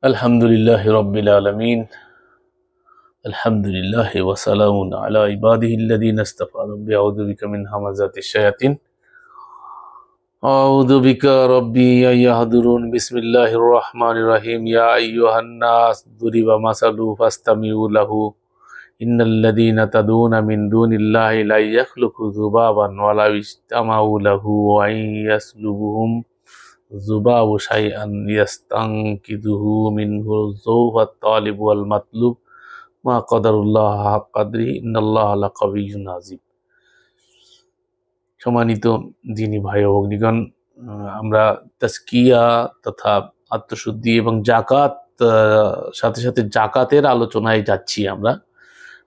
আলহামদুলিল্লাহি রাব্বিল আলামিন। আলহামদুলিল্লাহি ওয়া সালামুন আলা ইবাদিহিল্লাযীনা ইসতাফা। রাব্বি আউযু বিকা মিন হামাযাতিশ শায়াতিন। আউযু বিকা রাব্বি আইয়াহদুরুন। বিসমিল্লাহির রাহমানির রাহিম। ইয়া আইয়ুহান নাস দুরিবা মাসালু ফাসতামিউ লাহু। ইন্নাল্লাযীনা তাদুনা মিন দুনিল্লাহি লা ইয়াখলুকু যুবাবান ওয়া লা ইজতামাউ লাহু ওয়া ইয়াসলুবুহুম যুবাবু শাইআন ইয়াস্তানকিযুহু মিনহু যৌফাত তালিব ওয়াল মাতলুব মা কদারুল্লাহ হাক কাদরি ইন্নাল্লাহা লাকাবিয়্যুন আযীম। সম্মানিত দিনী ভাই ও ভগ্নীগণ, আমরা তাজকিয়া তথা আত্মশুদ্ধি এবং জাকাত, সাথে সাথে জাকাতের আলোচনায় যাচ্ছি আমরা।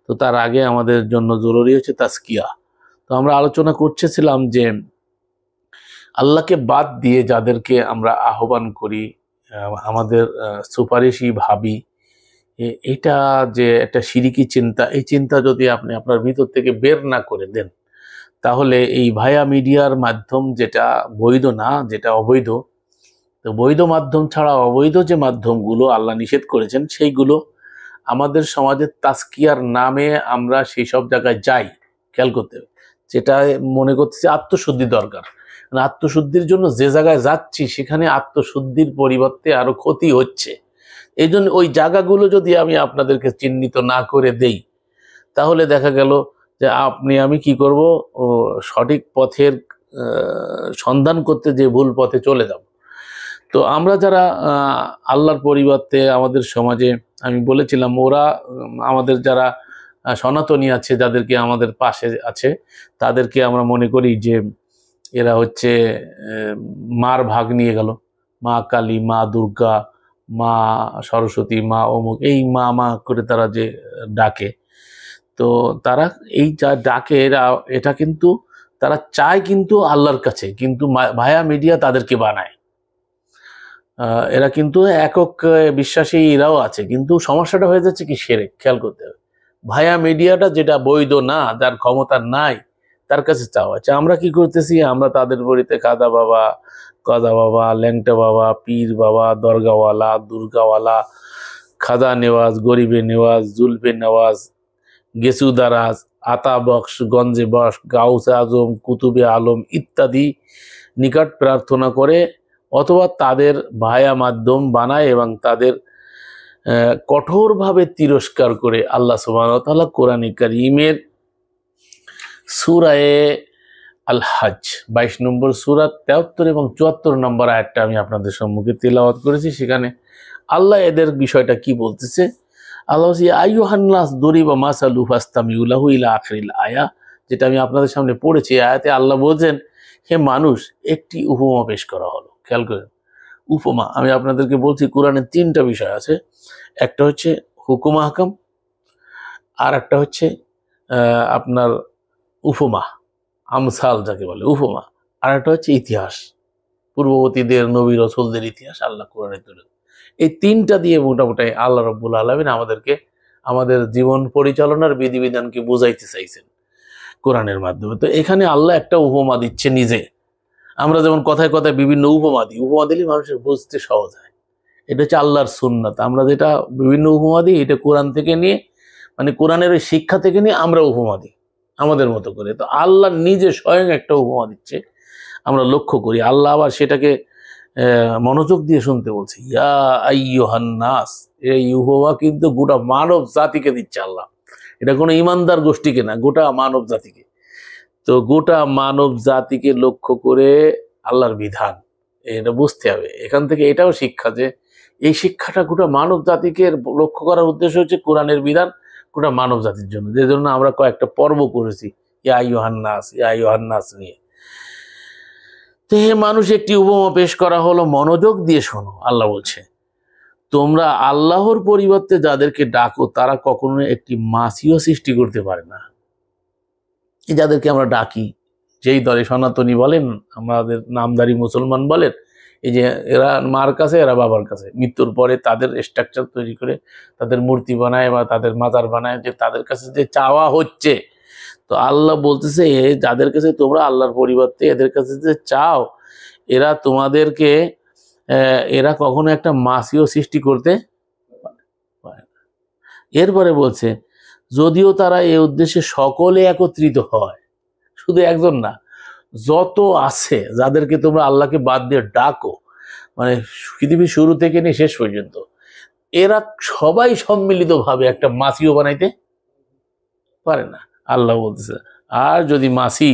তো তার আগে আমাদের জন্য জরুরি হচ্ছে তাজকিয়া। তো আমরা আলোচনা করতেছিলাম যে আল্লাহকে বাদ দিয়ে যাদেরকে আমরা আহ্বান করি, আমাদের সুপারিশই ভাবি, এটা যে একটা শিরিকি চিন্তা, এই চিন্তা যদি আপনি আপনার ভিতর থেকে বের না করে দেন, তাহলে এই ভায়া মিডিয়ার মাধ্যম যেটা বৈধ না, যেটা অবৈধ, তো বৈধ মাধ্যম ছাড়া অবৈধ যে মাধ্যমগুলো আল্লাহ নিষেধ করেছেন, সেইগুলো আমাদের সমাজের তাজকিয়ার নামে আমরা সেই সব জায়গায় যাই। খেয়াল করতে হবে, যেটা মনে করতেছি আত্মশুদ্ধি দরকার। আত্মশুদ্ধির জন্য যে জায়গায় যাচ্ছি সেখানে আত্মশুদ্ধির পরিবর্তে আরো ক্ষতি হচ্ছে। এই জন্য ওই জায়গাগুলো যদি আমি আপনাদেরকে চিহ্নিত না করে দেই, তাহলে দেখা গেল যে আমি কি করব, সঠিক পথের সন্ধান করতে যে ভুল পথে চলে যাব। তো আমরা যারা আল্লাহর পরিবর্তে আমাদের সমাজে, আমি বলেছিলাম, ওরা আমাদের যারা সনাতনী আছে, যাদেরকে আমাদের পাশে আছে, তাদেরকে আমরা মনে করি যে এরা হচ্ছে মার ভাগ নিয়ে গেল। মা কালী, মা দুর্গা, মা সরস্বতী, মা অমুক, এই মা মা করে তারা যে ডাকে, তো তারা এই যা ডাকে এটা কিন্তু তারা চায় কিন্তু আল্লাহর কাছে, কিন্তু ভায়া মিডিয়া তাদেরকে বানায়। এরা কিন্তু একক বিশ্বাসী এরাও আছে, কিন্তু সমস্যাটা হয়ে যাচ্ছে কি শিরক। খেয়াল করতে হবে, ভায়া মিডিয়াটা যেটা বৈধ না, যার ক্ষমতা নাই, তার কাছে চাওয়া আছে। আমরা কি করতেছি, আমরা তাদের বাড়িতে কাদা বাবা, ল্যাংটা বাবা, পীর বাবা, দরগাওয়ালা, দুর্গাওয়ালা, খাজা নেওয়াজ, গরিবে নেওয়াজ, জুলফে নেওয়াজ, গেসু দারাজ, আতা বক্স, গঞ্জে বক্স, গাউসে আজম, কুতুবে আলম ইত্যাদি নিকট প্রার্থনা করে, অথবা তাদের ভায়া মাধ্যম বানায় এবং তাদের কঠোরভাবে তিরস্কার করে। আল্লাহ সুবহানাহু ওয়া তাআলা কোরআনে কারীমের সূরায়ে আল হজ 22 নম্বর সূরা 73 এবং 74 নম্বর আয়াতটা আমি আপনাদের সম্মুখে তেলাওয়াত করেছি। সেখানে আল্লাহ এদের বিষয়টা কি বলতেছে, আল্লাহ বলছে আইয়ুহান নাস দুরিবা মাসালু ফাসতামিউ লাহু ইলা আখিরিল আয়া, যেটা আমি আপনাদের সামনে পড়েছি। আয়াতে আল্লাহ বলছেন, হে মানুষ, একটি উপমা পেশ করা হলো। খেয়াল করেন, উপমা। আমি আপনাদেরকে বলছি, কোরআনে 3টা বিষয় আছে। একটা হচ্ছে হুকুম আহকাম, আর একটা হচ্ছে আপনার উপমা, আমসাল যাকে বলে উপমা, আর একটা হচ্ছে ইতিহাস, পূর্ববর্তীদের নবী রাসূলদের ইতিহাস আল্লাহ কোরআনে তুলে। এই 3টা দিয়ে মোটামুটি আল্লাহ রাব্বুল আলামিন আমাদেরকে আমাদের জীবন পরিচালনার বিধিবিধানকে বুঝাইতে চাইছেন কোরআনের মাধ্যমে। তো এখানে আল্লাহ একটা উপমা দিচ্ছে নিজে। আমরা যেমন কথায় কথায় বিভিন্ন উপমা দিই, উপমা দিলে মানুষের বুঝতে সহজ হয়। এটা হচ্ছে আল্লাহর সুন্নাত। আমরা যেটা বিভিন্ন উপমা দিই, এটা কোরআন থেকে নিয়ে, মানে কোরআনের ওই শিক্ষা থেকে নিয়ে আমরা উপমা দিই আমাদের মতো করে। তো আল্লাহ নিজে স্বয়ং একটা উপমা দিচ্ছে, আমরা লক্ষ্য করি। আল্লাহ আবার সেটাকে মনোযোগ দিয়ে শুনতে বলছে, ইয়া আইয়ুহান নাস। এই উপমা কিন্তু গোটা মানব জাতিকে দিচ্ছে আল্লাহ। এটা কোনো ইমানদার গোষ্ঠীকে না, গোটা মানব জাতিকে। তো গোটা মানব জাতিকে লক্ষ্য করে আল্লাহর বিধান, এটা বুঝতে হবে। এখান থেকে এটাও শিক্ষা, যে এই শিক্ষাটা গোটা মানব জাতিকে লক্ষ্য করার উদ্দেশ্য হচ্ছে কোরআনের বিধান গোটা মানব জাতির জন্য। যে জন্য আমরা কয়েকটা পর্ব করেছি ইয়া আইয়ুহান নাস, ইয়া আইয়ুহান নাস নিয়ে। তো হে মানুষ, একটি উপমা পেশ করা হলো, মনোযোগ দিয়ে শোনো। আল্লাহ বলছে, তোমরা আল্লাহর পরিবর্তে যাদেরকে ডাকো, তারা কখনো একটি মাছিও সৃষ্টি করতে পারে না। এই যাদেরকে আমরা ডাকি, যেই দলে সনাতনী বলেন, আমাদের নামধারী মুসলমান বলেন, এই যে এরা মার কাছে, এরা বাবার কাছে, মৃত্যুর পরে তাদের স্ট্রাকচার তৈরি করে তাদের মূর্তি বানায় বা তাদের মাজার বানায়, যে তাদের কাছে যে চাওয়া হচ্ছে। তো আল্লাহ বলতেছে, যাদের কাছে তোমরা আল্লাহর পরিবর্তে এদের কাছে যে চাও, এরা তোমাদেরকে এরা কখনো একটা মাসিও সৃষ্টি করতে পারে না। এরপরে বলছে যদিও তারা এই উদ্দেশ্যে সকলে একত্রিত হয়, শুধু একজন না, যত আছে যাদেরকে তোমরা আল্লাহকে বাদ দিয়ে ডাকো, মানে পৃথিবীর শুরু থেকে নিয়ে শেষ পর্যন্ত, এরা সবাই সম্মিলিতভাবে একটা মাসিও বানাইতে পারে না। আল্লাহ বলতেছে আর যদি মাসি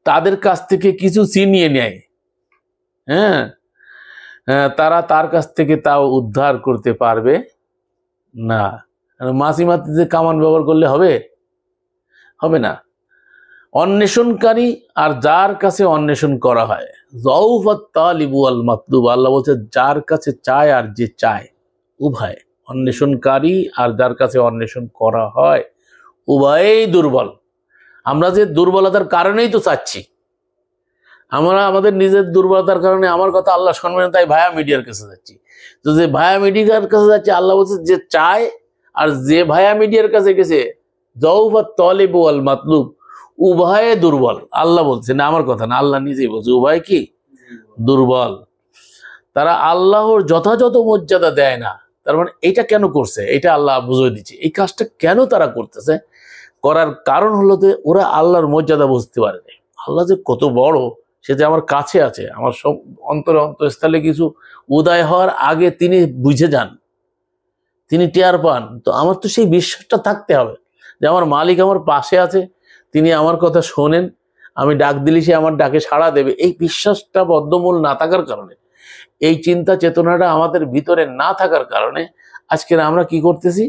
তাদের কাছ থেকে কিছু ছিনিয়ে নেয়, হ্যাঁ, তারা তার কাছ থেকে তাও উদ্ধার করতে পারবে না। মাসি মারতে কামান ব্যবহার করলে হবে না। অন্বেষণকারী আর যার কাছে অন্বেষণ করা হয়, যৌফাত তালিবু আল মাতলুব, আল্লাহ বলছে যার কাছে চায় আর যে চায়, উভয় অন্বেষণকারী আর যার কাছে অন্বেষণ করা হয় উভয়ই দুর্বল। আমরা যে দুর্বলতার কারণেই তো চাচ্ছি, আমরা আমাদের নিজের দুর্বলতার কারণে, আমার কথা আল্লাহ শুনবেন তাই ভায়া মিডিয়ার কাছে যাচ্ছি। তো যে ভায়া মিডিয়ার কাছে যাচ্ছে, আল্লাহ বলছে যে চায় আর যে ভায়া মিডিয়ার কাছে গেছে, যৌফাত তালিবু আল মাতলুব, উভয়ে দুর্বল। আল্লাহ বলছে না, আমার কথা না, আল্লাহ নিজেই বলছে উভয় কি দুর্বল। তারা আল্লাহর যথাযথ মর্যাদা দেয় না। তার মানে এটা কেন করছে, এটা আল্লাহ বুঝিয়ে দিচ্ছে। এই কাজটা কেন তারা করতেছে, করার কারণ হলো যে ওরা আল্লাহর মর্যাদা বুঝতে পারেনি। আল্লাহ যে কত বড়, সে যে আমার কাছে আছে, আমার সব অন্তরস্থলে কিছু উদয় হওয়ার আগে তিনি বুঝে যান, তিনি টের পান। তো আমার তো সেই বিশ্বাসটা থাকতে হবে যে আমার মালিক আমার পাশে আছে, তিনি আমার কথা শোনেন, আমি ডাক দিলে সে আমার ডাকে সাড়া দেবে। এই বিশ্বাসটা বদ্ধমূল না থাকার কারণে, এই চিন্তা চেতনাটা আমাদের ভিতরে না থাকার কারণে আজকের আমরা কি করতেছি,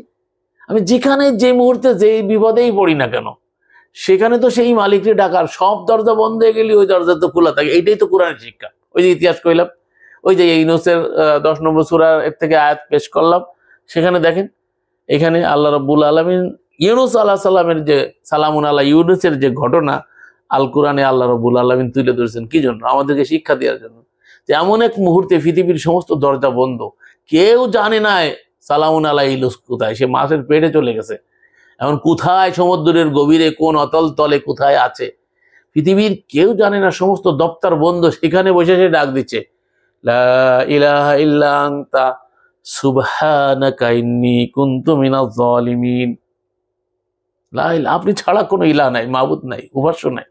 আমি যেখানে যে মুহূর্তে যেই বিপদেই পড়ি না কেন, সেখানে তো সেই মালিককে ডাকার, সব দরজা বন্ধ হয়ে গেলে ওই দরজা তো খোলা থাকে। এইটাই তো কোরআনের শিক্ষা। ওই যে ইতিহাস কইলাম, ওই যে ইউনূসের 10 নম্বর সূরা এর থেকে আয়াত পেশ করলাম, সেখানে দেখেন, এখানে আল্লাহ রাব্বুল আলামিন ইউনূস আলাইহিস সালামের যে সালামুন আলা ইউনূসের যে ঘটনা আল কোরআনে আল্লাহ রাব্বুল আলামিন তুলে ধরেছেন কি জন্য, আমাদেরকে শিক্ষা দেওয়ার জন্য। যে এমন এক মুহূর্তে পৃথিবীর সমস্ত দরজা বন্ধ, কেউ জানে না সালামুন আলা ইউনূস কোথায়, সে মাছের পেটে চলে গেছে, এখন কোথায় সমুদ্রের গভীরে কোন অতল তলে কোথায় আছে পৃথিবীর কেউ জানে না, সমস্ত দপ্তর বন্ধ, সেখানে বসে সে ডাক দিচ্ছে লা ইলাহা ইল্লা আনতা সুবহানাকা ইন্নী কুনতু মিনাজ জালিমিন। লা ইলাহা, আপনি ছাড়া কোনো ইলাহ নাই, মাবুদ নাই, উপাস্য নাই,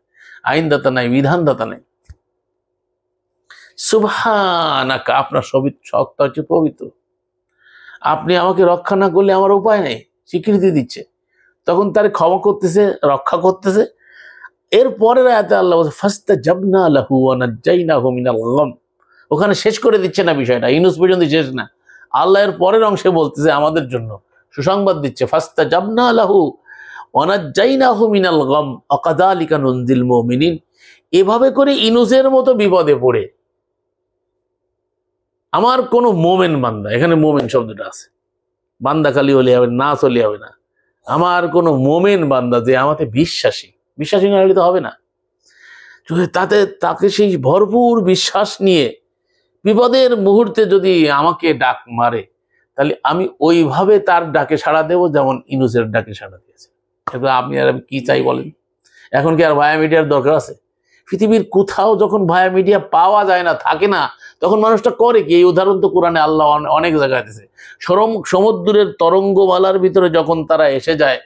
আইনদাতা নাই, বিধানদাতা নাই। সুবহানাকা, আপনার সত্তা হচ্ছে পবিত্র, আপনি আমাকে রক্ষা না করলে আমার উপায় নেই, স্বীকৃতি দিচ্ছে। তখন তার ক্ষমা করতেছে, রক্ষা করতেছে। এর পরের আয়াতে আল্লাহ বলছে ফাস্তাজাবনা লাহু ওয়া নাজ্জাইনাহু মিনাল গাম। ওখানে শেষ করে দিচ্ছে না বিষয়টা, ইউনূস পর্যন্ত শেষ না, আল্লাহ এর পরের অংশে বলতেছে আমাদের জন্য সুসংবাদ দিচ্ছে, ফাস্তাজাবনা লাহু ওয়া নাজ্জাইনাহু মিনাল গাম ওয়া কাযালিকা নুনজিল মুমিনিন। এভাবে করে ইউনূসের মতো বিপদে পড়ে আমার কোন মোমেন বান্দা, এখানে মোমেন শব্দটা আছে, বান্দা খালি হলে হবে না, চলে হবে না, আমার কোন মোমেন বান্দা যে আমাকে বিশ্বাসী না হলে তো হবে না, তাকে সেই ভরপুর বিশ্বাস নিয়ে বিপদের মুহূর্তে যদি আমাকে ডাক মারে, তাহলে আমি ওইভাবে তার ডাকে সাড়া দেব যেমন ইউনূসের ডাকে সাড়া দিয়েছে। এবার আপনি আর আমি কি চাই বলেন, এখন কি আর ভায়া মিডিয়ার দরকার আছে? পৃথিবীর কোথাও যখন ভায়া মিডিয়া পাওয়া যায় না, থাকে না, তখন মানুষটা করে কি? এই উদাহরণ তো কোরআনে আল্লাহ অনেক জায়গায় দিয়েছে। সমুদ্রের তরঙ্গমালার ভিতরে যখন তারা এসে যায়,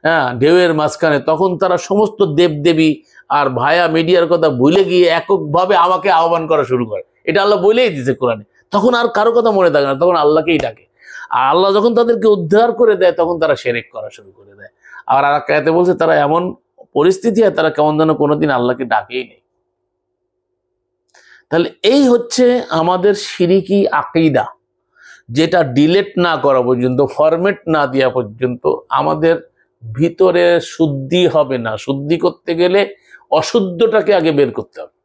হ্যাঁ, ঢেউয়ের মাঝখানে, তখন তারা সমস্ত দেবদেবী আর ভায়া মিডিয়ার কথা ভুলে গিয়ে এককভাবে আমাকে আহ্বান করা শুরু করে। এটা আল্লাহ বলেই দিয়েছে কোরআনে। তখন আর কারো কথা মনে থাকে না, তখন আল্লাহকেই ডাকে। আর আল্লাহ যখন তাদেরকে উদ্ধার করে দেয়, তখন তারা শিরক করা শুরু করে দেয়। আর আয়াতে বলছে তারা এমন পরিস্থিতি হয়, তারা কেমন যেন কোনোদিন আল্লাহকে ডাকেই নেই। তাহলে এই হচ্ছে আমাদের শিরকি আকীদা, যেটা ডিলেট না করা পর্যন্ত, ফরম্যাট না দেওয়া পর্যন্ত আমাদের ভিতরে শুদ্ধি হবে না। শুদ্ধি করতে গেলে অশুদ্ধটাকে আগে বের করতে হবে,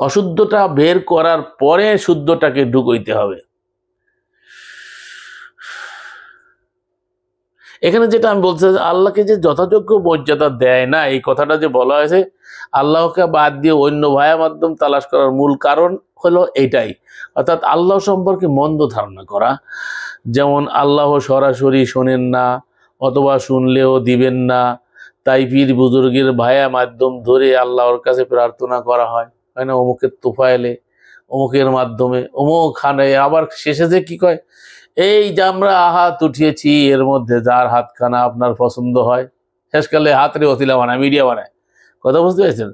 অশুদ্ধটা বের করার পরে শুদ্ধটাকে ঢুকাইতে হবে। এখানে যেটা আমি বলতে চাই, আল্লাহকে যে যথাযোগ্য মর্যাদা দেয় না, এই কথাটা যে বলা হয়েছে, আল্লাহকে বাদ দিয়ে অন্য ভায়া মাধ্যম তালাশ করার মূল কারণ হলো এটাই, অর্থাৎ আল্লাহ সম্পর্কে মন্দ ধারণা করা। যেমন আল্লাহ সরাসরি শোনেন না, অথবা শুনলেও দিবেন না, তাই পীর বুজুর্গের ভায়া মাধ্যম ধরে আল্লাহর কাছে প্রার্থনা করা হয়। হয় না, অমুকের তোফায়েলে, অমুকের মাধ্যমে, অমুক খানে। আবার শেষে যে কি কয়, এই যে আমরা হাত উঠিয়েছি এর মধ্যে যার হাতখানা আপনার পছন্দ হয়, শেষকালে হাতরে অতিলা বানায়, মিডিয়া বানায়। কথা বুঝতে পেরেছেন?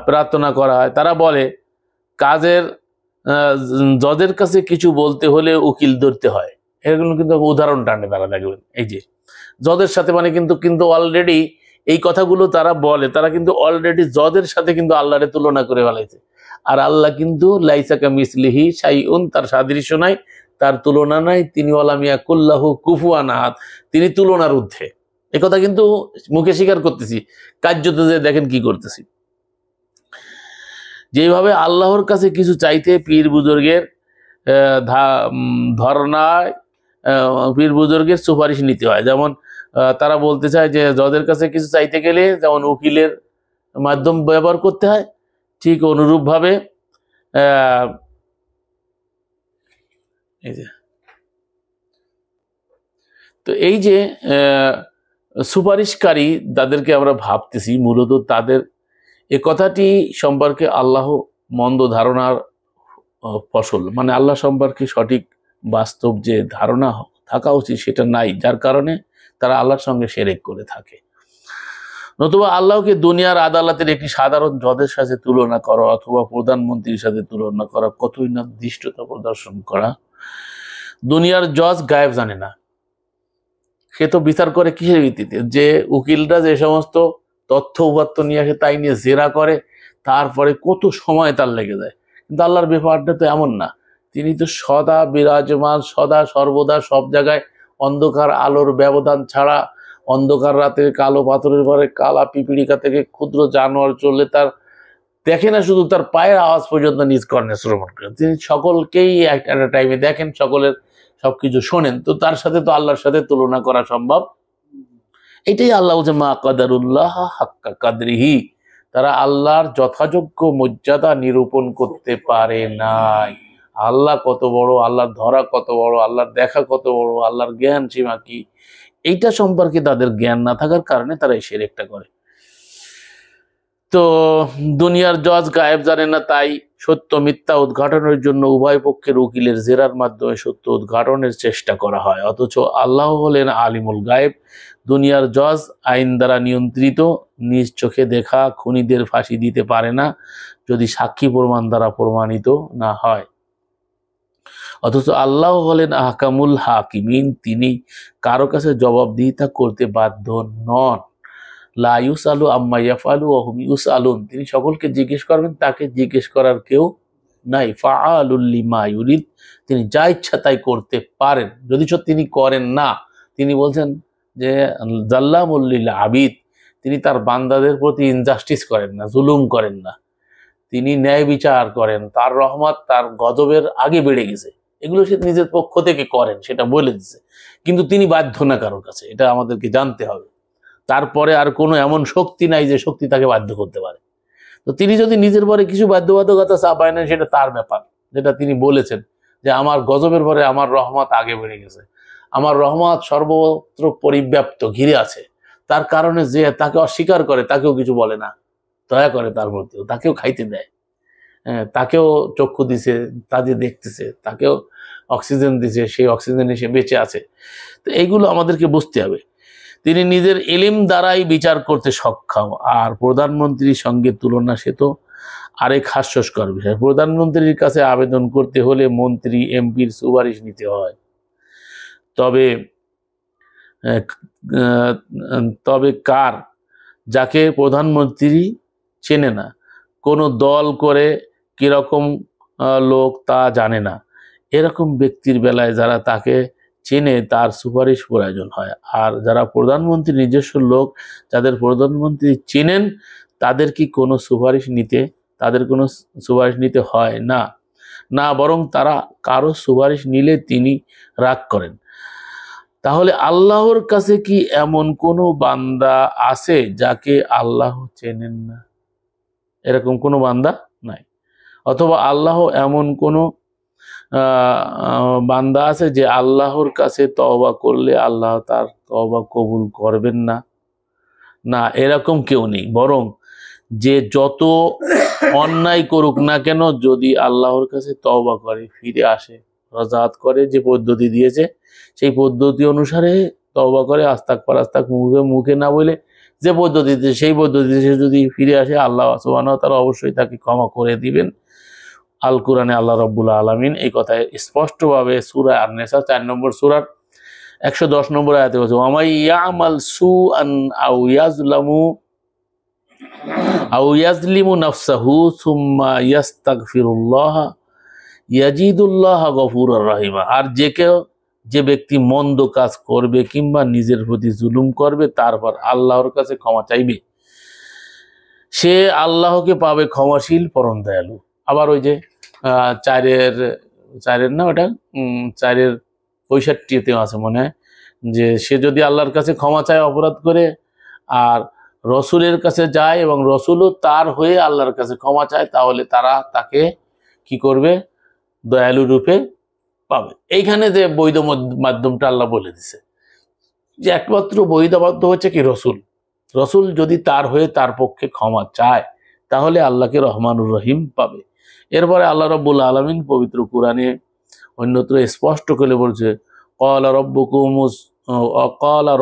প্রার্থনা করা হয়। তারা বলে কাজের জজের কাছে কিছু বলতে হলে উকিল ধরতে হয়। এগুলো কিন্তু উদাহরণ টানে তারা, দেখবেন এই যে জজের সাথে মানে কিন্তু অলরেডি এই কথাগুলো তারা বলে, তারা কিন্তু অলরেডি জজের সাথে কিন্তু আল্লাহরে তুলনা করে ফেলাইছে। আর আল্লাহ কিন্তু লাইসা কামিসলিহি শাইউন, তার সাদৃশ্য নাই, তার তুলনা নাই, তিনি ওয়ালাম ইয়াকুল্লাহু কুফুয়ান আহাদ, তিনি তুলনার ঊর্ধ্বে। এই কথা কিন্তু মুখে স্বীকার করতেছি, কার্যতে যে দেখেন কি করতেছি। যেভাবে আল্লাহর কাছে কিছু চাইতে পীর বুজুর্গের ধর্নায় পীর বুজুর্গের সুপারিশ নিতে হয়, যেমন তারা বলতে চায় যে জজের কাছে কিছু চাইতে গেলে যেমন উকিলের মাধ্যম ব্যবহার করতে হয়, ঠিক অনুরূপভাবে তো এই যে সুপারিশকারী যাদেরকে আমরা ভাবতেছি, মূলত তাদের এ কথাটি সম্পর্কে আল্লাহ মন্দ ধারণার ফসল, মানে আল্লাহ সম্পর্কে সঠিক বাস্তব যে ধারণা থাকা উচিত সেটা নাই, যার কারণে তারা আল্লাহর সঙ্গে শিরক করে থাকে। নতুবা আল্লাহকে দুনিয়ার আদালতের একটি সাধারণ জজের সাথে তুলনা করা অথবা প্রধানমন্ত্রীর সাথে তুলনা করা কতই না দৃষ্টতা প্রদর্শন করা। দুনিয়ার জজ গায়েব জানে না, সে তো বিচার করে কিসের ভিত্তিতে? যে উকিলরা যে সমস্ত তথ্য উপাত্ত নিয়ে আসে তাই নিয়ে জেরা করে, তারপরে কত সময় তার লেগে যায়। কিন্তু আল্লাহর ব্যাপারটা তো এমন না, তিনি তো সদা বিরাজমান, সদা সর্বদা সব জায়গায়। অন্ধকার আলোর ব্যবধান ছাড়া, অন্ধকার রাতে কালো পাথরের পরে কালা পিপিলিকা থেকে ক্ষুদ্র জানোয়ার চললে তার দেখে না, শুধু তার পায়ের আওয়াজ পর্যন্ত নিজ কর্ণে শ্রবণ করেন। তিনি সকলকেই একটা টাইমে দেখেন, সকলের সবকিছু শোনেন। তো তার সাথে তো আল্লাহর সাথে তুলনা করা সম্ভব? এটাই আল্লাহ বলছে মা কাদারুল্লাহ হাক্কা কাদরিহি, তারা আল্লাহর যথাযোগ্য মর্যাদা নিরূপণ করতে পারে নাই। আল্লাহ কত বড়, আল্লাহর ধরা কত বড়, আল্লাহর দেখা কত বড়, আল্লাহর জ্ঞান সীমা কি, এইটা সম্পর্কে তাদের জ্ঞান না থাকার কারণে তারা এই শিরকটা করে। তো দুনিয়ার জজ গায়েব জানে না, তাই সত্য মিথ্যা উদ্ঘাটনের জন্য উভয় পক্ষের উকিলের জেরার মাধ্যমে সত্য উদ্ঘাটনের চেষ্টা করা হয়। অথচ আল্লাহ হলেন আলিমুল গায়েব। দুনিয়ার জজ আইন দ্বারা নিয়ন্ত্রিত, নিজ চোখে দেখা খুনিদের ফাঁসি দিতে পারে না যদি সাক্ষী প্রমাণ দ্বারা প্রমাণিত না হয়। অথচ আল্লাহ হলেন আহকামুল হাকিমিন, তিনি কারো কাছে জবাবদিহিতা করতে বাধ্য নন। লা ইউসালু আম্মা ইয়াফআলু ওয়া হুম ইউসালুন, তিনি সকলকে জিজ্ঞেস করবেন, তাকে জিজ্ঞেস করার কেউ নাই। ফাআলুল লিমা ইউরিদ, তিনি যা ইচ্ছা তাই করতে পারেন, যদি তিনি করেন না। তিনি বলছেন যে জাল্লামুল লিল আবিদ, তিনি তার বান্দাদের প্রতি ইনজাস্টিস করেন না, জুলুম করেন না, তিনি ন্যায় বিচার করেন। তার রহমত তার গজবের আগে বেড়ে গেছে, এগুলো সে নিজের পক্ষ থেকে করেন, সেটা বলে দিচ্ছে। কিন্তু তিনি বাধ্য না কারোর কাছে, এটা আমাদেরকে জানতে হবে। তারপরে আর কোনো এমন শক্তি নাই যে শক্তি তাকে বাধ্য করতে পারে। তো তিনি যদি নিজের পরে কিছু বাধ্যবাধকতা চাপায় নেন, সেটা তার ব্যাপার, যেটা তিনি বলেছেন যে আমার গজবের পরে আমার রহমত আগে বেড়ে গেছে, আমার রহমত সর্বত্র পরিব্যাপ্ত ঘিরে আছে। তার কারণে যে তাকে অস্বীকার করে তাকেও কিছু বলে না, দয়া করে তার প্রতিও, তাকেও খাইতে দেয়, তাকেও চক্ষু দিছে, তা যে দেখতেছে, তাকেও অক্সিজেন দিছে, সেই অক্সিজেনে সে বেঁচে আছে। তো এইগুলো আমাদেরকে বুঝতে হবে। তিনি নিজের ইলম দ্বারাই বিচার করতে সক্ষম। আর প্রধানমন্ত্রীর সঙ্গে তুলনা সে তো আরেক হাস্যস্কর বিষয়। প্রধানমন্ত্রীর কাছে আবেদন করতে হলে মন্ত্রী এমপির সুপারিশ নিতে হয়। তবে কার, যাকে প্রধানমন্ত্রী চেনে না, কোনো দল করে কিরকম লোক তা জানে না, এরকম ব্যক্তির বেলায় যারা তাকে চেনে তার সুপারিশ প্রয়োজন হয়। আর যারা প্রধানমন্ত্রী নিজস্ব লোক, যাদের প্রধানমন্ত্রী চেনেন, তাদের কি কোনো সুপারিশ নিতে হয় না, না বরং তারা কারো সুপারিশ নিলে তিনি রাগ করেন। তাহলে আল্লাহর কাছে কি এমন কোনো বান্দা আছে যাকে আল্লাহ চেনেন না? এরকম কোনো বান্দা নাই। অথবা আল্লাহ এমন কোনো বান্দা আছে যে আল্লাহর কাছে তওবা করলে আল্লাহ তার তওবা কবুল করবেন না? না, এরকম কেউ নেই। বরং যে যত অন্যায় করুক না কেন, যদি আল্লাহর কাছে তওবা করে, ফিরে আসে, রাজাত করে, যে পদ্ধতি দিয়েছে সেই পদ্ধতি অনুসারে তওবা করে, আস্তাগফার মুখে মুখে না বলে যে পদ্ধতিতে, সেই পদ্ধতিতে সে যদি ফিরে আসে, আল্লাহ সুবহানাহু ওয়া তাআলা অবশ্যই তাকে ক্ষমা করে দিবেন। আল কোরআনে আল্লাহ রাব্বুল আলামিন এই কথায় স্পষ্টভাবে সূরা আন-নিসা 4 নম্বর সূরার 110 নম্বর আয়াতে বলছে, ওয়া ইয়ামাল সুআন আও ইয়াজলিমু নাফসাহু সুম্মা ইয়াস্তাগফিরুল্লাহ ইয়াজিদুল্লাহ গফুরুর রহিমা। আর যে ব্যক্তি মন্দ কাজ করবে কিংবা নিজের প্রতি জুলুম করবে, তারপর আল্লাহর কাছে ক্ষমা চাইবে, সে আল্লাহকে পাবে ক্ষমাশীল পরম দয়ালু। আবার ওই যে চারের না, ওটা 4:65 আছে মনে হয়, যে সে যদি আল্লাহর কাছে ক্ষমা চায় অপরাধ করে, আর রসুলের কাছে যায় এবং রসুলও তার হয়ে আল্লাহর কাছে ক্ষমা চায়, তাহলে তারা তাকে কি করবে? দয়ালু রূপে পাবে। এইখানে যে বৈধ মাধ্যমটা আল্লাহ বলে দিছে, যে একমাত্র বৈধ মাধ্যম হচ্ছে কি? রসুল যদি তার হয়ে তার পক্ষে ক্ষমা চায়, তাহলে আল্লাহকে রহমানুর রহিম পাবে। এরপরে আল্লাহ রাব্বুল আলামিন পবিত্র কোরআনে অন্যত্র স্পষ্ট করে বলছে, ক্বালা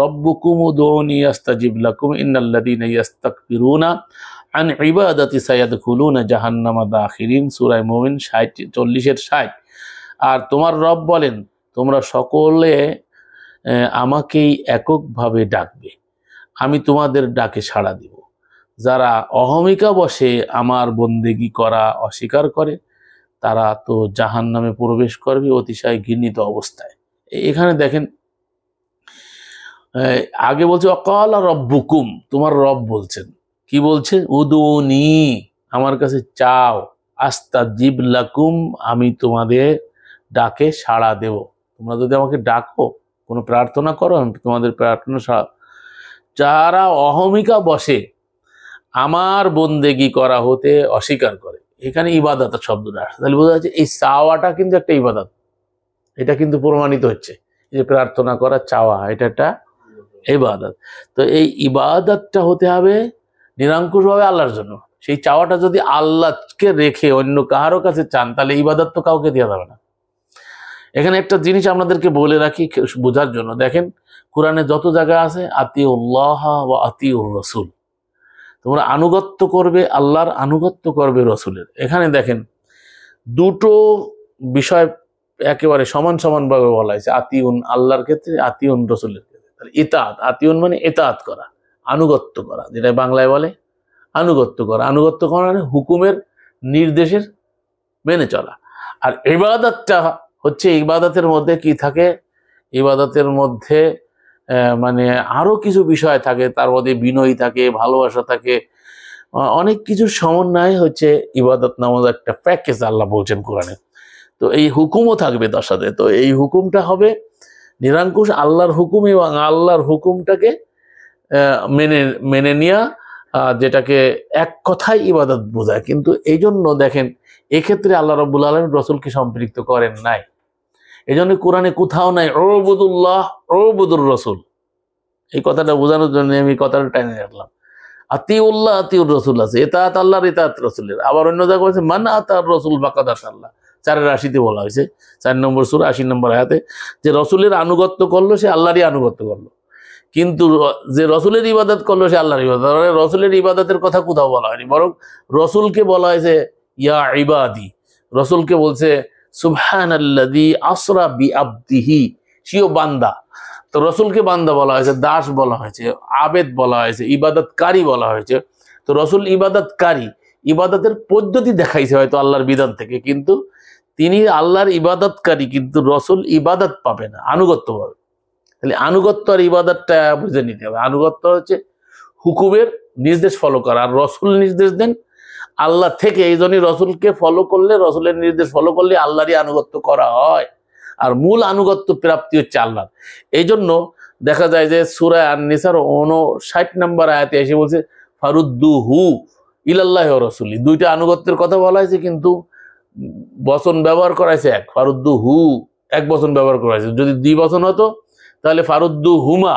রাব্বুকুম উদউনি আস্তাজিব লাকুম ইন্নাল্লাযীনা ইস্তাকবিরুনা আন ইবাদাতি সায়াদখুলুনা জাহান্নামা দাখিরিন। সূরা মুমিন 40-60। আর তোমার রব বলেন, তোমরা সকলে আমাকেই এককভাবে ডাকবে, আমি তোমাদের ডাকে সাড়া দিব। যারা অহমিকা বসে আমার বন্দেগী করা অস্বীকার করে, তারা তো জাহান্নামে প্রবেশ করবে অতিশয় ঘৃণিত অবস্থায়। এখানে দেখেন, আগে বলছে ওয়াকালা রব্বুকুম, তোমার রব বলছেন, কি বলছেন? উদুনি, আমার কাছে চাও, আস্তাজিব লাকুম, আমি তোমাদের ডাকে সাড়া দেব। তোমরা যদি আমাকে ডাকো, কোনো প্রার্থনা করো, তোমাদের প্রার্থনা সাড়া। যারা অহমিকা বসে আমার বন্দেগী করা হতে অস্বীকার করে, এখানে ইবাদত শব্দটা আসে, তাহলে বোঝা যাচ্ছে এই চাওয়াটা কিন্তু একটা ইবাদত। এটা কিন্তু প্রমাণিত হচ্ছে যে প্রার্থনা করা, চাওয়া, এটা একটা ইবাদত। তো এই ইবাদতটা হতে হবে নিরঙ্কুশভাবে আল্লাহর জন্য। সেই চাওয়াটা যদি আল্লাহকে রেখে অন্য কারো কাছে চান, তাহলে ইবাদত তো কাউকে দেওয়া যাবে না। এখানে একটা জিনিস আপনাদেরকে বলে রাখি বোঝার জন্য, দেখেন কোরআনে যত জায়গা আছে আতিউল্লাহ ওয়া আতিউর রাসূল, তোমরা আনুগত্য করবে আল্লাহর, আনুগত্য করবে রসুলের। এখানে দেখেন দুটো বিষয় একেবারে সমান সমানভাবে বলা হয়েছে, আতিউন আল্লাহর ক্ষেত্রে, আতিউন রসুলের ক্ষেত্রে। তাহলে ইতাআত, আতিউন মানে ইতাআত করা, আনুগত্য করা, যেটা বাংলায় বলে আনুগত্য করা। আনুগত্য করা মানে হুকুমের নির্দেশের মেনে চলা। আর ইবাদতটা হচ্ছে, ইবাদতের মধ্যে কি থাকে? ইবাদতের মধ্যে মানে আরো কিছু বিষয় থাকে, তার মধ্যে বিনয় থাকে, ভালোবাসা থাকে, অনেক কিছুর সমন্বয় হচ্ছে ইবাদত নামক একটা প্যাকেজ আল্লাহ বলছেন কোরআনে। তো এই হুকুমও থাকবে তার সাথে। তো এই হুকুমটা হবে নিরঙ্কুশ আল্লাহর হুকুম, এবং আল্লাহর হুকুমটাকে মেনে নেওয়া, যেটাকে এক কথায় ইবাদত বোঝায়। কিন্তু এই জন্য দেখেন, এক্ষেত্রে আল্লাহ রাব্বুল আলামিন রসুলকে সম্পৃক্ত করেন নাই। এই জন্য কোরআনে কোথাও নাই উবুদুল্লাহ উবুদুর রসুল। এই কথাটা বোঝানোর জন্য আমি কথাটা টাইনে রাখলাম। আতিউল্লাহ আতিউর রসুল আছে, ইতাআত আল্লাহর, ইতাআত রসুলের। আবার অন্য জায়গায় বলছে মান আতার রসুল ফাকাদ আতাল্লাহ, 4:80 বলা হয়েছে, 4 নম্বর সূরা 80 নম্বর আয়াতে, যে রসুলের আনুগত্য করলো সে আল্লাহরই আনুগত্য করলো, কিন্তু যে রসুলের ইবাদত করলো সে আল্লাহর ইবাদত। রসুলের ইবাদতের কথা কোথাও বলা হয়নি, বরং রসুলকে বলা হয়েছে ইয়া ইবাদি। রসুলকে বলছে সুবহানাল্লাযী আসরা বিআবদিহি, সিও বান্দা। তো রসুলকে বান্দা বলা হয়েছে, দাস বলা হয়েছে, আবেদ বলা হয়েছে, ইবাদতকারী বলা হয়েছে। তো রসুল ইবাদতকারী, ইবাদতের পদ্ধতি দেখাইছে হয়তো আল্লাহর বিধান থেকে, কিন্তু তিনি আল্লাহর ইবাদতকারী, কিন্তু রসুল ইবাদত পাবে না, আনুগত্য পাবে। তাহলে আনুগত্য আর ইবাদতটা বুঝে নিতে হবে। আনুগত্য হচ্ছে হুকুমের নির্দেশ ফলো করা, আর রসুল নির্দেশ দেন আল্লাহ থেকে। এই জন্যই রসুলকে ফলো করলে, রসুলের নির্দেশ ফলো করলে আল্লাহরই আনুগত্য করা হয়, আর মূল আনুগত্য প্রাপ্তি হচ্ছে আল্লাহর। এই জন্য দেখা যায় যে সূরা আন-নিসার 59 নম্বর আয়াতে এসে বলছে ফারুদ্দুহু ইলাল্লাহি ওয়া রাসূলি। দুইটা আনুগত্যের কথা বলা হয়েছে, কিন্তু বচন ব্যবহার করা হয়েছে এক, ফারুদ্দুহু এক বচন ব্যবহার করা হয়েছে। যদি 2 বচন হতো তাহলে ফারুদ্দুহুমা,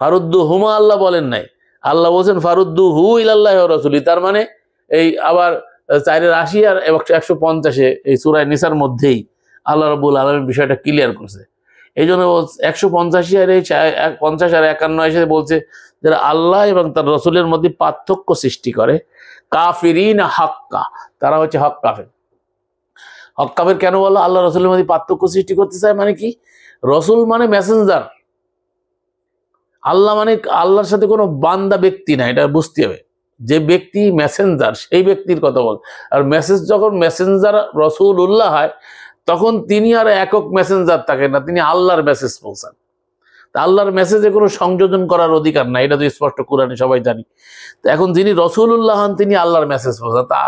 ফারুদ্দুহুমা আল্লাহ বলেন নাই। আল্লাহ বলছেন ফারুদ্দুহু ইলাল্লাহি ওয়া রাসূলি, তার মানে এই আবার 480 আর 150 এই সূরা নিসার মধ্যেই আল্লাহ রাব্বুল আলামিন বিষয়টা ক্লিয়ার করছে। এই জন্য 185 আর 50 আর 51 এসে বলছে যারা আল্লাহ এবং তার রসুলের মধ্যে পার্থক্য সৃষ্টি করে, কাফিরিন হাক্কা, তারা হচ্ছে হক কাফের। হক কাফের কেন বললো? আল্লাহ রসুলের মধ্যে পার্থক্য সৃষ্টি করতে চায়, মানে কি? রসুল মানে মেসেঞ্জার, আল্লাহ মানে আল্লাহর সাথে কোনো বান্দা ব্যক্তি না, এটা বুঝতে হবে। যে ব্যক্তি মেসেঞ্জার সেই ব্যক্তির কথা বল। আর মেসেজ যখন মেসেঞ্জার রসুল্লাহ হয় তখন তিনি আর একক মেসেঞ্জার থাকেন না, তিনি আল্লাহর মেসেজ পৌঁছান। তা আল্লাহর মেসেজে কোনো সংযোজন করার অধিকার নাই, এটা তো স্পষ্ট কোরআনে সবাই জানি। তো এখন যিনি রসুল্লাহ হন তিনি আল্লাহর মেসেজ পৌঁছান, তা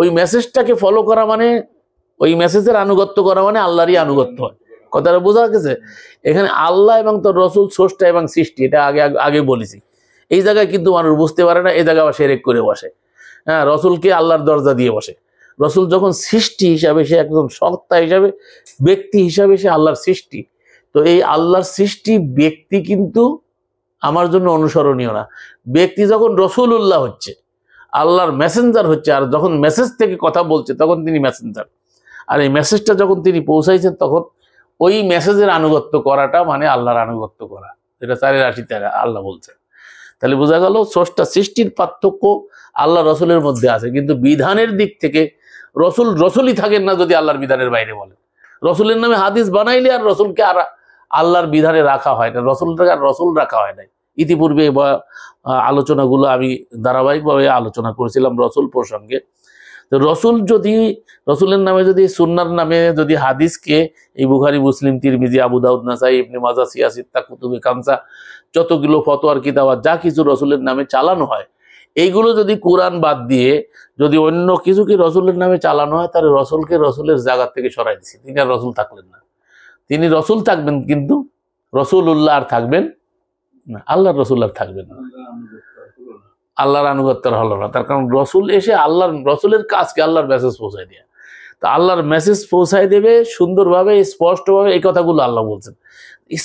ওই মেসেজটাকে ফলো করা মানে, ওই মেসেজের আনুগত্য করা মানে আল্লাহরই আনুগত্য হয়। কথাটা বোঝা গেছে? এখানে আল্লাহ এবং তোর রসুল স্রষ্টা এবং সৃষ্টি, এটা আগে বলেছি। এই জায়গায় কিন্তু মানুষ বুঝতে পারে না, এই জায়গায় আবার শিরক করে বসে। হ্যাঁ, রসুলকে আল্লাহর দরজা দিয়ে বসে। রসুল যখন সৃষ্টি হিসাবে, সে একজন সত্তা হিসাবে, ব্যক্তি হিসাবে সে আল্লাহর সৃষ্টি। তো এই আল্লাহর সৃষ্টি ব্যক্তি কিন্তু আমার জন্য অনুসরণীয় না। ব্যক্তি যখন রসুল্লাহ হচ্ছে, আল্লাহর মেসেঞ্জার হচ্ছে, আর যখন মেসেজ থেকে কথা বলছে তখন তিনি মেসেঞ্জার। আর এই মেসেজটা যখন তিনি পৌঁছাইছেন তখন ওই মেসেজের আনুগত্য করাটা মানে আল্লাহর আনুগত্য করা, এটা 480 আল্লাহ বলছেন। তাহলে বোঝা গেল স্রষ্টা সৃষ্টির পার্থক্য আল্লাহ রসুলের মধ্যে আছে, কিন্তু বিধানের দিক থেকে রসুলই থাকেন না যদি আল্লাহর বিধানের বাইরে বলেন। রসুলের নামে হাদিস বানাইলে আর রসুলকে আর আল্লাহর বিধানে রাখা হয় না, রসুলটাকে আর রসুল রাখা হয় নাই। ইতিপূর্বে আলোচনাগুলো আমি ধারাবাহিকভাবে আলোচনা করেছিলাম রসুল প্রসঙ্গে। তো রসুলের নামে যদি, সুন্নার নামে যদি হাদিসকে, এই বুখারী, মুসলিম, তিরমিজি, আবু দাউদ, নাসাই, ইবনে মাজাহ, সিয়াসিত্তা, কুতুবে খামসা, যতগুলো ফতোয়ার কিতাব যা কিছু রসুলের নামে চালানো হয়, এইগুলো যদি কোরআন বাদ দিয়ে যদি অন্য কিছু কি রসুলের নামে চালানো হয়, তাহলে রসুলকে রসুলের জায়গা থেকে সরাই দিচ্ছে। তিনি আর রসুল থাকলেন না। তিনি রসুল থাকবেন কিন্তু রসুল্লাহ আর থাকবেন না, আল্লাহর রসুল আর থাকবেন না, আল্লাহর আনুগত্য হলো না। তার কারণ রসুল এসে আল্লাহর রসুলের কাজকে আল্লাহর মেসেজ পৌঁছায় দেয়। তো আল্লাহর মেসেজ পৌঁছায় দেবে সুন্দরভাবে, স্পষ্টভাবে। এই কথাগুলো আল্লাহ বলছেন,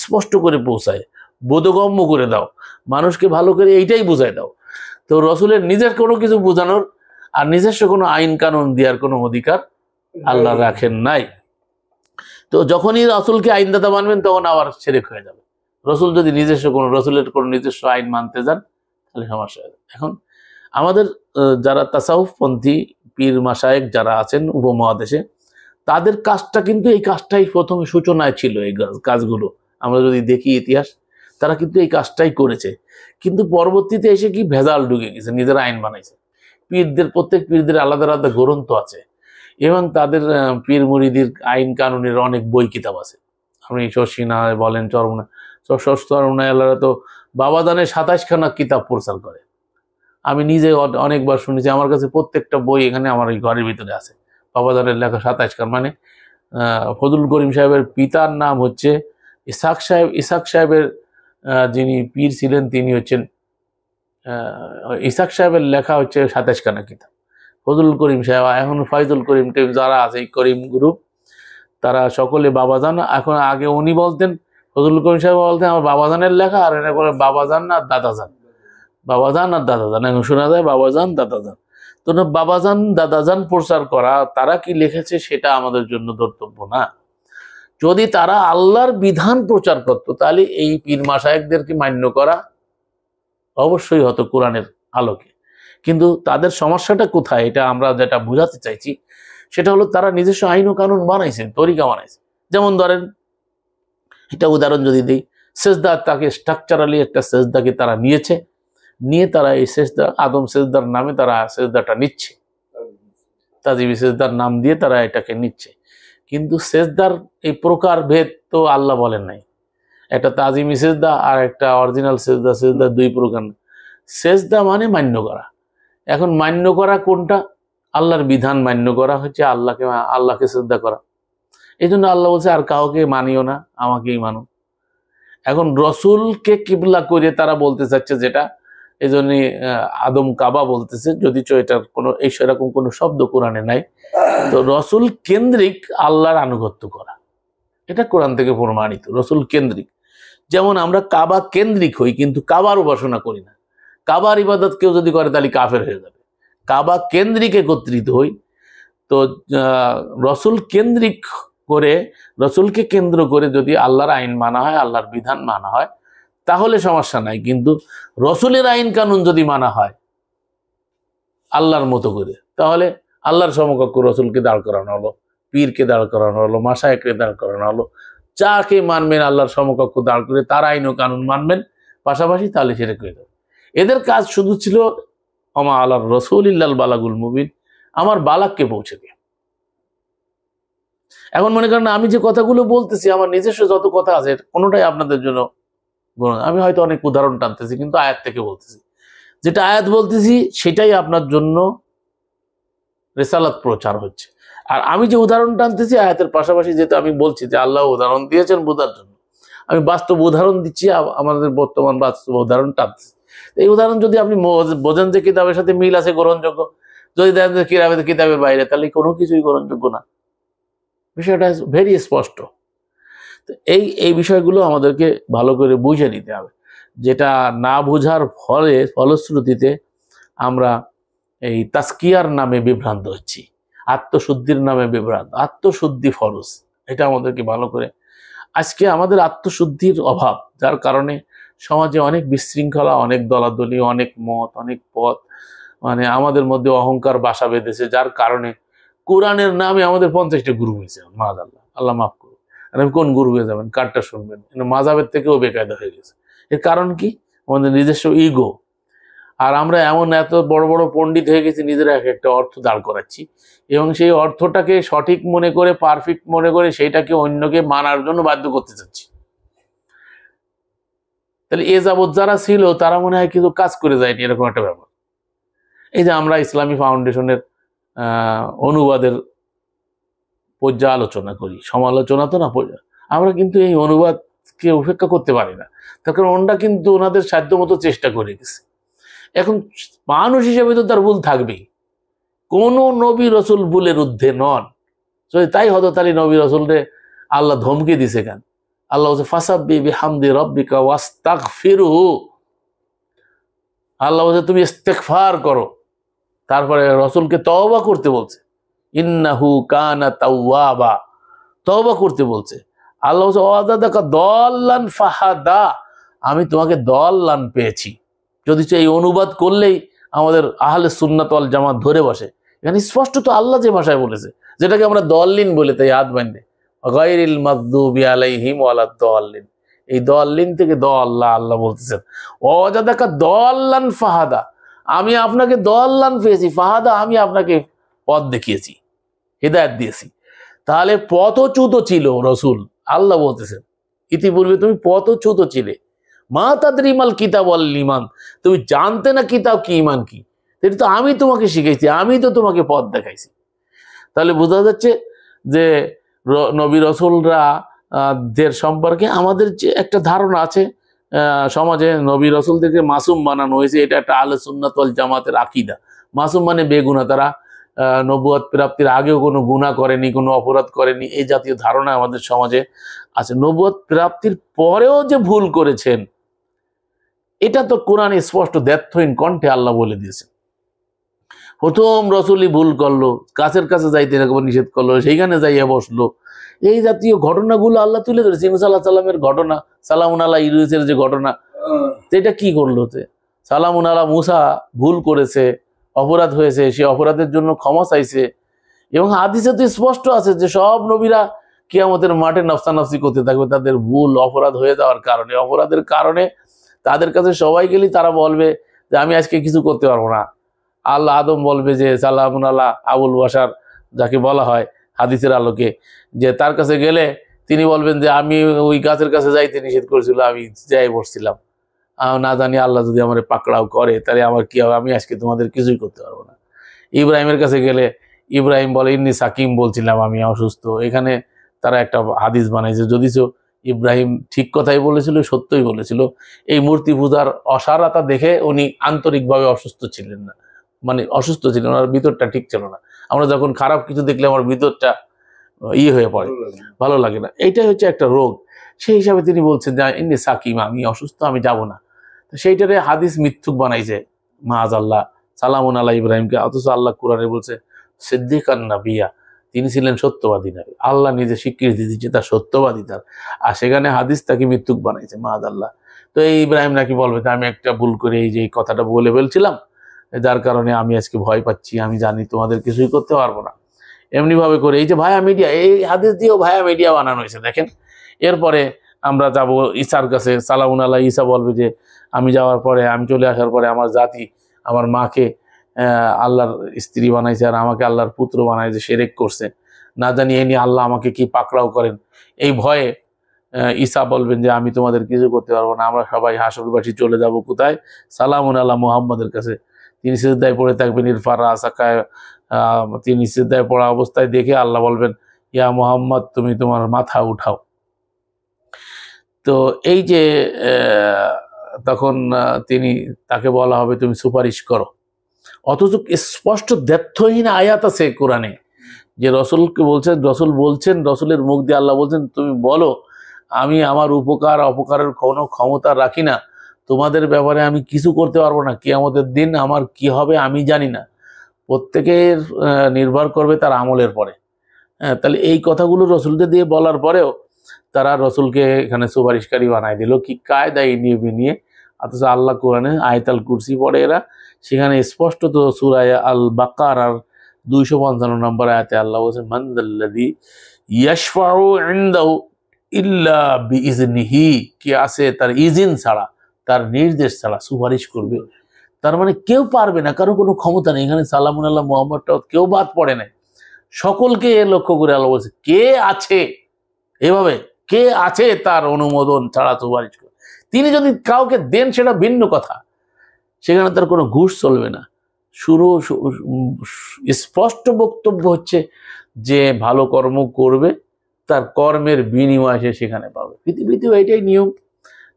স্পষ্ট করে পৌঁছায়, বোধগম্য করে দাও, মানুষকে ভালো করে এইটাই বুঝাই দাও। তো রসুলের নিজের কোনো কিছু বোঝানোর আর নিজস্ব কোনো আইন কানুন দেওয়ার কোনো অধিকার আল্লাহ রাখেন নাই। তো যখনই রসুলকে আইনদাতা মানবেন তখন আবার শিরক হয়ে যাবে। রসুল যদি রসুলের কোনো নিজস্ব আইন মানতে যান তাহলে সমস্যা হয়ে যাবে। এখন আমাদের যারা তাসাউফপন্থী পীর মাশায়েখ যারা আছেন উপমহাদেশে, তাদের কাজটা কিন্তু এই কাজটাই প্রথমে সূচনায় ছিল। এই কাজগুলো আমরা যদি দেখি ইতিহাস, তারা কিন্তু এই কাজটাই করেছে। কিন্তু পরবর্তীতে এসে কি ভেজাল ঢুকে গেছে, নিজেরা আইন বানাইছে। প্রত্যেক পীরদের আলাদা আলাদা গ্রন্থ আছে এবং তাদের পীর মুরিদির আইন কানুনের অনেক বই কিতাব আছে। আপনি শশীনায় বলেন, চরমনায় আল্লাহরা তো বাবাদানের 27খানা কিতাব প্রচার করে। আমি নিজে অনেকবার শুনেছি, আমার কাছে প্রত্যেকটা বই এখানে আমার এই ঘরের ভিতরে আছে। বাবাদানের লেখা 27খানা, মানে ফজলুল করিম সাহেবের পিতার নাম হচ্ছে ইসাক সাহেব। ইসাক সাহেবের যিনি পীর ছিলেন তিনি হচ্ছেন ইসাক সাহেবের লেখা হচ্ছে 27খানা কিতাব। ফজলুল করিম সাহেব, এখন ফয়জুল করিম টিম যারা আছে, এই করিম গ্রুপ, তারা সকলে বাবাজান। এখন আগে উনি বলতেন, ফজলুল করিম সাহেব বলতেন আমার বাবাজানের লেখা, আর এটা করে বাবাজান আর দাদাজান, বাবাজান আর দাদাজান। এখন শোনা যায় বাবাজান দাদাজান। তো বাবাজান দাদাজান প্রচার করা, তারা কি লিখেছে সেটা আমাদের জন্য ধর্তব্য না। যদি তারা আল্লাহর বিধান প্রচার করতো তাহলে এই পীর মাশায়েখদেরকে মান্য করা অবশ্যই হতো কোরআনের আলোকে। কিন্তু তাদের সমস্যাটা কোথায়, এটা আমরা যেটা বোঝাতে চাইছি সেটা হলো তারা নিজস্ব আইন ও কানুন বানাইছে, তরিকা বানাইছে। যেমন ধরেন, এটা উদাহরণ যদি দিই, সেজদা, তাকে স্ট্রাকচারালি একটা সেজদাকে তারা নিয়ে তারা এই সেজদা, আদম সেজদার নামে তারা সেজদাটা নিচ্ছে, তাজিবি সেজদার নাম দিয়ে তারা এটাকে নিচ্ছে। কিন্তু সেজদার এই প্রকার ভেদ তো আল্লাহ বলেন নাই। একটা তাজিমি সেজদা আর একটা অরিজিনাল সেজদা, সেজদা দুই প্রকার। সেজদা মানে মান্য করা। এখন মান্য করা কোনটা? আল্লাহর বিধান মান্য করা হচ্ছে আল্লাহকে সেজদা করা। এই জন্য আল্লাহ বলছে আর কাউকে মানিও না, আমাকেই মানো। এখন রসুলকে কিবলা করে তারা বলতে চাচ্ছে যেটা, এই জন্য আদম কাবা বলতেছে, যদিচ এটার কোনো সেরকম কোনো শব্দ কোরআনে নাই। তো রসুল কেন্দ্রিক আল্লাহর আনুগত্য করা, এটা কোরআন থেকে প্রমাণিত। রসুল কেন্দ্রিক, যেমন আমরা কাবা কেন্দ্রিক হই কিন্তু কাবার উপাসনা করি না। কাবার ইবাদত কেউ যদি করে তাহলে কাফের হয়ে যাবে। কাবা কেন্দ্রিক একত্রিত হই, তো রসুল কেন্দ্রিক করে, রসুলকে কেন্দ্র করে যদি আল্লাহর আইন মানা হয়, আল্লাহর বিধান মানা হয়, তাহলে সমস্যা নাই। কিন্তু রসুলের আইন কানুন যদি মানা হয় আল্লাহর মতো করে, তাহলে আল্লাহর সমকক্ষ রসুলকে দাঁড় করানো হলো, পীরকে দাঁড় করানো হলো, মাশায়েখকে দাঁড় করানো হলো। যাকে মানবেন আল্লাহর সমকক্ষ দাঁড় করে তার আইন ও কানুন মানবেন পাশাপাশি, তাহলে সেটা করে দেবে। এদের কাজ শুধু ছিল ওমা আলার রাসূলিল্লাল বালাগুল মুবিন, আমার বালাককে পৌঁছে দিয়ে। এখন মনে করেন আমি যে কথাগুলো বলতেছি, আমার নিজস্ব যত কথা আছে কোনোটাই আপনাদের জন্য, আমি হয়তো অনেক উদাহরণ টানতেছি কিন্তু আয়াত থেকে বলতেছি, যেটা আয়াত বলতেছি সেটাই আপনার জন্য রিসালাত প্রচার হচ্ছে। আর আমি যে উদাহরণ টানতেছি আয়াতের পাশাপাশি, যেহেতু আমি বলছি যে আল্লাহ উদাহরণ দিয়েছেন বোঝার জন্য, আমি বাস্তব উদাহরণ দিচ্ছি, আমাদের বর্তমান বাস্তব উদাহরণ টানতেছি। এই উদাহরণ যদি আপনি বোঝেন যে কিতাবের সাথে মিল আছে গ্রহণযোগ্য, যদি দেখেন যে কিতাবের বাইরে, তাহলে কোনো কিছুই গ্রহণযোগ্য না। বিষয়টা ভেরি স্পষ্ট। তো এই বিষয়গুলো আমাদেরকে ভালো করে বুঝে নিতে হবে, যেটা না বুঝার ফলশ্রুতিতে আমরা এই তাসকিয়ার নামে বিভ্রান্ত হচ্ছি, আত্মশুদ্ধির নামে বিভ্রান্ত। আত্মশুদ্ধি ফরজ, এটা আমাদেরকে ভালো করে। আজকে আমাদের আত্মশুদ্ধির অভাব, যার কারণে সমাজে অনেক বিশৃঙ্খলা, অনেক দলাদলি, অনেক মত, অনেক পথ, মানে আমাদের মধ্যে অহংকার বাসা বেঁধেছে, যার কারণে কোরআনের নামে আমাদের 50টা গুরু হয়েছে। মাযআল্লাহ, আল্লাহ মাফ করুন। আর আমি কোন গুরু হয়ে যাবেন, কারটা শুনবেন? মাযহাবের থেকেও বেকায়দা হয়ে গেছে। এর কারণ কি? আমাদের নিজস্ব ইগো। আর আমরা এমন এত বড় বড় পণ্ডিত হয়ে গেছি, নিজেরা একটা অর্থ দাঁড় করাচ্ছি এবং সেই অর্থটাকে সঠিক মনে করে, পারফেক্ট মনে করে, সেইটাকে অন্যকে মানার জন্য বাধ্য করতে চাচ্ছি। তাহলে এ যাবৎ যারা ছিল তারা মনে হয় কিছু কাজ করে যায়নি, এরকম একটা ব্যাপার। এই যে আমরা ইসলামী ফাউন্ডেশনের অনুবাদের পর্যালোচনা করি, সমালোচনা তো না, আমরা কিন্তু এই অনুবাদকে উপেক্ষা করতে পারি না। তার কারণ ওনারা কিন্তু ওনাদের সাধ্য মতো চেষ্টা করে গেছে। এখন মানুষ হিসেবে তো তার ভুল থাকবেই, কোন নবী রসুল ভুলের ঊর্ধ্বে নন। তাই হযরত আলী নবী রসুলরে আল্লাহ ধমকে দিছে কেন? আল্লাহ বলছে ফাসাব্বি বিহামদি রাব্বিকা ওয়াস্তাগফিরহু, আল্লাহ বলছে তুমি ইস্তেগফার করো। তারপরে রসুলকে তওবা করতে বলছে, ইন্নাহু কানা তাওয়াবা, তওবা করতে বলছে। আল্লাহ বলছে ওয়াজাদাকা দাল্লান ফাহাদা, আমি তোমাকে দল্লান পেয়েছি। যদি এই অনুবাদ করলেই আমাদের আহলে সুন্নাত ওয়াল জামাত ধরে বসে। এখানে স্পষ্ট তো আল্লাহ যে ভাষায় বলেছে, যেটাকে আমরা দল্লিন বলে তাই হাত বাঁধে, গায়রিল মাগদুবি আলাইহিম ওয়ালাদ দাল্লিন, এই দল্লিন থেকে দল্লা আল্লাহ বলতেছেন ওয়াজাদাকা দল্লান ফাহাদা, আমি আপনাকে দল্লান পেয়েছি, ফাহাদা আমি আপনাকে পথ দেখিয়েছি, হিদায়াত দিয়েছি। তাহলে পথচ্যুত ছিল রসুল, আল্লাহ বলতেছেন ইতিপূর্বে তুমি পথচ্যুত ছিলে। মা তাদরিমাল কিতাব ওয়াল ঈমান, তুমি জানতে না কিতাব কি ঈমান কি, এটা তো আমি তোমাকে শিখাইছি, আমি তো তোমাকে পথ দেখাইছি। তাহলে বোঝা যাচ্ছে যে নবী রসুলরা দের সম্পর্কে আমাদের যে একটা ধারণা আছে, সমাজে নবী রসুলদেরকে মাসুম বানানো হয়েছে, এটা একটা আহলে সুন্নাত ওয়াল জামাতের আকীদা। মাসুম মানে বেগুনাহ, তারা নবুয়ত প্রাপ্তির আগেও কোনো গুনাহ করেনি, কোনো অপরাধ করেনি, এই জাতীয় ধারণা আমাদের সমাজে আছে। নবুয়ত প্রাপ্তির পরেও যে ভুল করেছেন, এটা তো কোরআনে স্পষ্ট দ্ব্যর্থহীন কণ্ঠে আল্লাহ বলে দিয়েছেন। প্রথম রসুলই ভুল করলো, কাছের কাছে যাইতে এরকম নিষেধ করলো, সেইখানে যাইয়া বসলো, এই জাতীয় ঘটনাগুলো আল্লাহ তুলে ধরেছে। ঈসা আলাইহিস সালামের ঘটনা, সালামুন আলা ইদ্রিসের যে ঘটনা, এটা কি করলো? সালামুন আলা মুসা ভুল করেছে, অপরাধ হয়েছে, সে অপরাধের জন্য ক্ষমা চাইছে। এবং হাদিসে তো স্পষ্ট আছে যে সব নবীরা কিয়ামতের মাঠে নফসানফসি করতে থাকবে, তাদের ভুল অপরাধ হয়ে যাওয়ার কারণে, অপরাধের কারণে তাদের কাছে সবাই গেলেই তারা বলবে যে আমি আজকে কিছু করতে পারবো না। আল্লাহ আদম বলবে যে সালামুন আলা আবুল বাশার, যাকে বলা হয় হাদিসের আলোকে, যে তার কাছে গেলে তিনি বলবেন যে আমি ওই গাছের কাছে যাইতে নিষেধ করেছিল, আমি যাই বসছিলাম, না জানি আল্লাহ যদি আমার পাকড়াও করে তাহলে আমার কি হবে, আমি আজকে তোমাদের কিছুই করতে পারবো না। ইব্রাহিমের কাছে গেলে ইব্রাহিম বলে ইন্নি সাকিম, বলছিলাম আমি অসুস্থ। এখানে তারা একটা হাদিস বানাইছে, যদিও ইব্রাহিম ঠিক কথাই বলেছিল, সত্যই বলেছিল। এই মূর্তি পূজার অসারতা দেখে উনি আন্তরিকভাবে অসুস্থ ছিলেন না, মানে অসুস্থ ছিলেন, ওনার ভিতরটা ঠিক ছিল না। আমরা যখন খারাপ কিছু দেখলে আমার ভিতরটা হয়ে পড়ে, ভালো লাগে না, এইটাই হচ্ছে একটা রোগ। সেই হিসাবে তিনি বলছেন যে ইন্নি সাকিম, আমি অসুস্থ, আমি যাব না। সেইটারে হাদিস মিথ্যুক বানাইছে মাআযাল্লাহ সালামুন আলা ইব্রাহিমকে, অথচ আল্লাহ কোরআনে বলছে সিদ্দিকান নাবিয়া, তিনি ছিলেন সত্যবাদী নবী। আল্লাহ নিজে স্বীকৃতি দিচ্ছে তার সত্যবাদী তার, আর সেখানে হাদিস তাকে মিথ্যুক বানাইছে মাআযাল্লাহ। তো এই ইব্রাহিম নাকি বলবে যে আমি একটা ভুল করে এই যে কথাটা বলে ফেলছিলাম, যার কারণে আমি আজকে ভয় পাচ্ছি, আমি জানি তোমাদের কিছুই করতে পারবো না। এমনি ভাবে করে এই যে ভায়া মিডিয়া, এই হাদিস দিয়েও ভায়া মিডিয়া বানানো হয়েছে দেখেন। এরপরে আমরা যাব ঈসার কাছে, সালামুন আলাইহি, ঈসা বলবে যে আমি যাওয়ার পরে, আমি চলে আসার পরে আমার জাতি আমার মাকে আল্লাহর স্ত্রী বানাইছে আর আমাকে আল্লাহর পুত্র বানাইছে, শিরক করছে, না জানি এ নিয়ে আল্লাহ আমাকে কি পাকড়াও করেন। এই ভয়ে ঈসা বলবেন যে আমি তোমাদের কিছু করতে পারবো না, আমরা সবাই হাসরবাসী চলে যাব কোথায়, সালামুন আলাহ মুহাম্মাদের কাছে। তিনি সিজদায় পড়ে থাকবেন, ইরফা রাসাকায়, তিনি সিজদায় পড়া অবস্থায় দেখে আল্লাহ বলবেন ইয়া মুহাম্মদ তুমি তোমার মাথা উঠাও। তো এই যে তখন তাকে বলা হবে তুমি সুপারিশ করো। অথচ স্পষ্ট দ্ব্যর্থহীন আয়াত আছে কোরআনে যে রসুলকে বলছেন, রসুলের মুখ দিয়ে আল্লাহ বলছেন তুমি বলো আমি আমার উপকার অপকারের কোনো ক্ষমতা রাখি না, তোমাদের ব্যাপারে আমি কিছু করতে পারবো না, কিয়ামতের দিন আমার কি হবে আমি জানি না, প্রত্যেকের নির্ভর করবে তার আমলের পরে। হ্যাঁ, তাহলে এই কথাগুলো রসুলকে দিয়ে বলার পরেও তারা রসুলকে এখানে সুপারিশকারী বানায় দিল কি কায়দায় নিয়ে। অথচ আল্লাহ কোরআনে আয়াতুল কুরসি পড়ে এরা, সেখানে স্পষ্ট তো সূরা আল বাকারার 255 নম্বর আয়াতে আল্লাহ বলেছেন মান যাল্লাযী ইয়াশফাউ ইনদাহু ইল্লা বিইজনিহি, কে আছে তার ইজিন ছাড়া, তার নির্দেশ ছাড়া সুপারিশ করবে। তার মানে কেউ পারবে না, কারো কোনো ক্ষমতা নেই। এখানে সালামুন আল্লাহ মুহাম্মদটা কেউ বাদ পড়ে নাই, সকলকে লক্ষ্য করে আল্লাহ বলছে কে আছে, এভাবে কে আছে তার অনুমোদন ছাড়া সুপারিশ করে। তিনি যদি কাউকে দেন সেটা ভিন্ন কথা, সেখানে তার কোনো ঘুষ চলবে না। স্পষ্ট বক্তব্য হচ্ছে যে ভালো কর্ম করবে তার কর্মের বিনিময় সে সেখানে পাবে। পৃথিবীতেও এটাই নিয়ম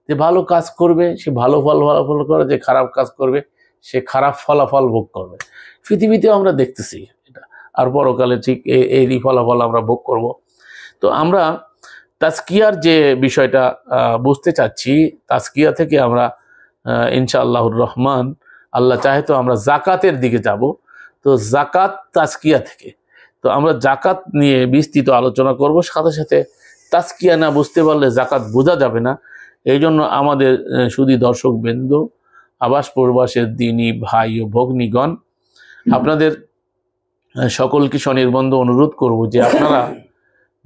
যে ভালো কাজ করবে সে ভালো ফলাফল করে, যে খারাপ কাজ করবে সে খারাপ ফলাফল ভোগ করবে। পৃথিবীতেও আমরা দেখতেছি এটা, আর পরকালে ঠিক এরই ফলাফল আমরা ভোগ করব। তো আমরা তাজকিয়ার যে বিষয়টা বুঝতে চাচ্ছি, তাজকিয়া থেকে আমরা ইনশাআল্লাহুর রহমান আল্লাহ চাহে তো আমরা জাকাতের দিকে যাব। তো জাকাত তাজকিয়া থেকে, তো আমরা জাকাত নিয়ে বিস্তৃত আলোচনা করব, সাথে সাথে তাজকিয়া না বুঝতে পারলে জাকাত বোঝা যাবে না। এই জন্য আমাদের শুধু দর্শক বৃন্দ, আবাস প্রবাসের দিনী ভাই ও ভগ্নীগণ, আপনাদের সকলকে স্বনির্বন্ধ অনুরোধ করব যে আপনারা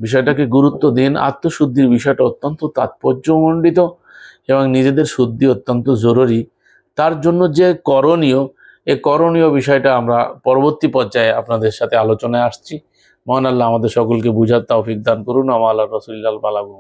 বিষয়টাকে গুরুত্ব দিন। আত্মশুদ্ধির বিষয়টা অত্যন্ত তাৎপর্যমণ্ডিত এবং নিজেদের শুদ্ধি অত্যন্ত জরুরি। তার জন্য যে করণীয়, এই করণীয় বিষয়টা আমরা পরবর্তী পর্যায়ে আপনাদের সাথে আলোচনায় আসছি। মহান আল্লাহ আমাদের সকলকে বুঝার তৌফিক দান করুন। আমা আল্লাহ রাসূলিল্লাহ বালাগুম।